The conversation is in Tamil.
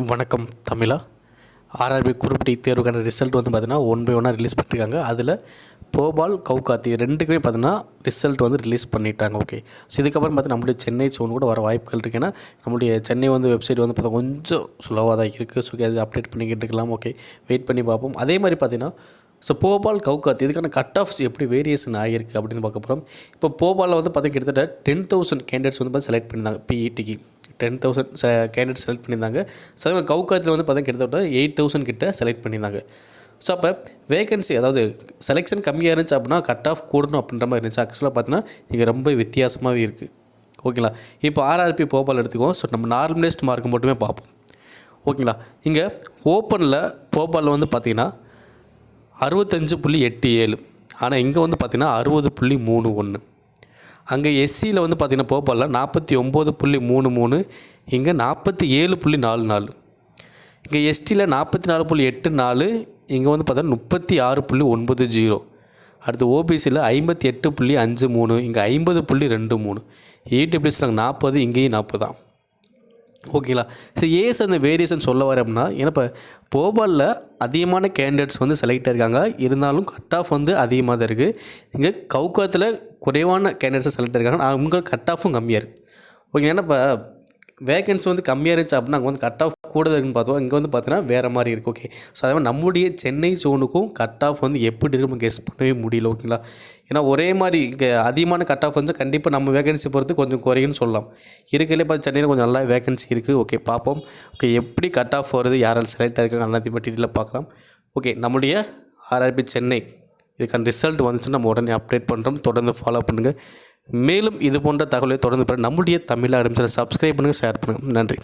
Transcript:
வணக்கம் தமிழா. ஆர்ஆர்பி குரூப் டி தேர்வுக்கான ரிசல்ட் வந்து பார்த்திங்கன்னா 1 by 1 ரிலீஸ் பண்ணியிருக்காங்க. அதில் போபால் கவுகாத்தி ரெண்டுக்குமே பார்த்திங்கன்னா ரிசல்ட் வந்து ரிலீஸ் பண்ணிட்டாங்க. ஓகே, ஸோ இதுக்கப்புறம் பார்த்தீங்கன்னா நம்மளுடைய சென்னை சோன் கூட வர வாய்ப்புகள் இருக்குது. ஏன்னா நம்மளுடைய சென்னை வந்து வெப்சைட் வந்து பார்த்தா கொஞ்சம் ஸ்லோவாக தான் இருக்குது. ஸோ அது அப்டேட் பண்ணிக்கிட்டு இருக்கலாம். ஓகே, வெயிட் பண்ணி பார்ப்போம். அதே மாதிரி பார்த்திங்கன்னா ஸோ போபால் கவுகாத்தி இதுக்கான கட் ஆஃப்ஸ் எப்படி வேரியேஷன் ஆகிருக்கு அப்படின்னு பார்க்க போகிறோம். இப்போ போபாலில் வந்து பார்த்திங்கன்னா கிட்டத்தட்ட 10,000 கேண்டிடேட்ஸ் வந்து செலக்ட் பண்ணியிருந்தாங்க. பிஇடிக்கு 10,000 கேண்டிடேட் செலக்ட் பண்ணியிருந்தாங்க. ஸோ அதே மாதிரி கவுகாத்தில் வந்து பார்த்திங்கன்னா கிட்டத்தட்ட 8,000 கிட்ட செலக்ட் பண்ணியிருந்தாங்க. ஸோ அப்போ வேகன்சி அதாவது செலெக்ஷன் கம்மியாக இருந்துச்சு அப்படின்னா கட் ஆஃப் கூடணும் அப்படின்ற மாதிரி இருந்துச்சு. ஆக்சுவலாக பார்த்தீங்கன்னா இங்கே ரொம்ப வித்தியாசமாகவே இருக்குது. ஓகேங்களா, இப்போ ஆர்ஆர்பி போபால் எடுத்துக்குவோம். ஸோ நம்ம நார்மலைஸ்ட் மார்க் மட்டுமே பார்ப்போம். ஓகேங்களா, இங்கே ஓப்பனில் போபாலில் வந்து பார்த்திங்கன்னா 65.87, ஆனால் இங்கே வந்து பார்த்திங்கன்னா 60.31. அங்கே எஸ்சியில் வந்து பார்த்திங்கன்னா போபாலில் 49.33, இங்கே 47.44. இங்கே எஸ்டியில் 44.84, இங்கே வந்து பார்த்தீங்கன்னா 36.90. அடுத்து ஓபிசியில் 58.53, இங்கே 50.23. இடபிள்யூஎஸில் 40, இங்கேயும் 40 தான். ஓகேங்களா, ஸோ ஏஸ் அந்த வேரியேஷன் சொல்ல வர அப்படின்னா ஏன்னா இப்போ போபாலில் அதிகமான கேண்டிடேட்ஸ் வந்து செலக்ட் ஆகிருக்காங்க. இருந்தாலும் கட் ஆஃப் வந்து அதிகமாக தான் இருக்குது. இங்கே கவுகாத்தில் குறைவான கேண்டிடேட்ஸை செலக்ட் ஆகிருக்காங்க. அவங்க கட் ஆஃபும் கம்மியாக இருக்குது. ஓகே, ஏன்னா இப்போ வேகன்சி வந்து கம்மியாக இருந்துச்சு அப்படின்னா அங்கே வந்து கட் ஆஃப் கூட இருக்குன்னு பார்த்தோம். இங்கே வந்து பார்த்தீங்கன்னா வேறு மாதிரி இருக்குது. ஓகே, ஸோ அதே மாதிரி நம்முடைய சென்னை ஜோனுக்கும் கட் ஆஃப் வந்து எப்படி இருக்குன்னு கெஸ் பண்ணவே முடியல. ஓகேங்களா, ஏன்னா ஒரே மாதிரி இங்கே அதிகமான கட் ஆஃப் வந்து கண்டிப்பாக நம்ம வேகன்சி பொறுத்து கொஞ்சம் குறையுன்னு சொல்லலாம். இருக்கிறதுலே பார்த்து சென்னையில் கொஞ்சம் நல்லா வேகன்சி இருக்குது. ஓகே, பார்ப்போம். ஓகே, எப்படி கட் ஆஃப் வருது, யாரால் செலக்ட் ஆகிருக்காங்க எல்லாத்தையும் டீட்டெயிலாக பார்க்கலாம். ஓகே, நம்முடைய ஆர்ஆர்பி சென்னை இதுக்கான ரிசல்ட் வந்துச்சுன்னா நம்ம உடனே அப்டேட் பண்ணுறோம். தொடர்ந்து ஃபாலோ பண்ணுங்கள். மேலும் இது போன்ற தகவலை தொடர்ந்து நம்முடைய தமிழ் அகாடமி சப்ஸ்கிரைப் பண்ணுங்கள், ஷேர் பண்ணுங்கள். நன்றி.